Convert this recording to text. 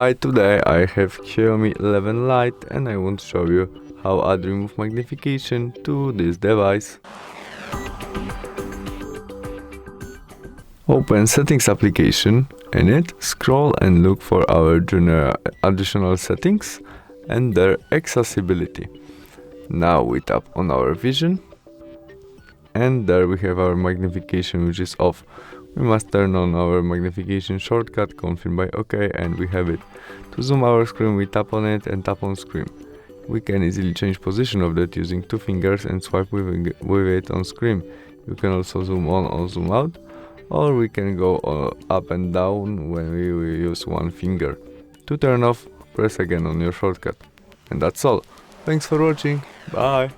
Hi, today I have Xiaomi 11 Lite and I want to show you how I'd remove magnification to this device. Open Settings application. In it, scroll and look for our general additional settings and their accessibility. Now we tap on our vision and there we have our magnification, which is off. We must turn on our magnification shortcut, confirm by OK, and we have it. To zoom our screen, we tap on it and tap on screen. We can easily change position of that using two fingers and swipe with it on screen. You can also zoom on or zoom out, or we can go up and down when we use one finger. To turn off, press again on your shortcut. And that's all. Thanks for watching. Bye.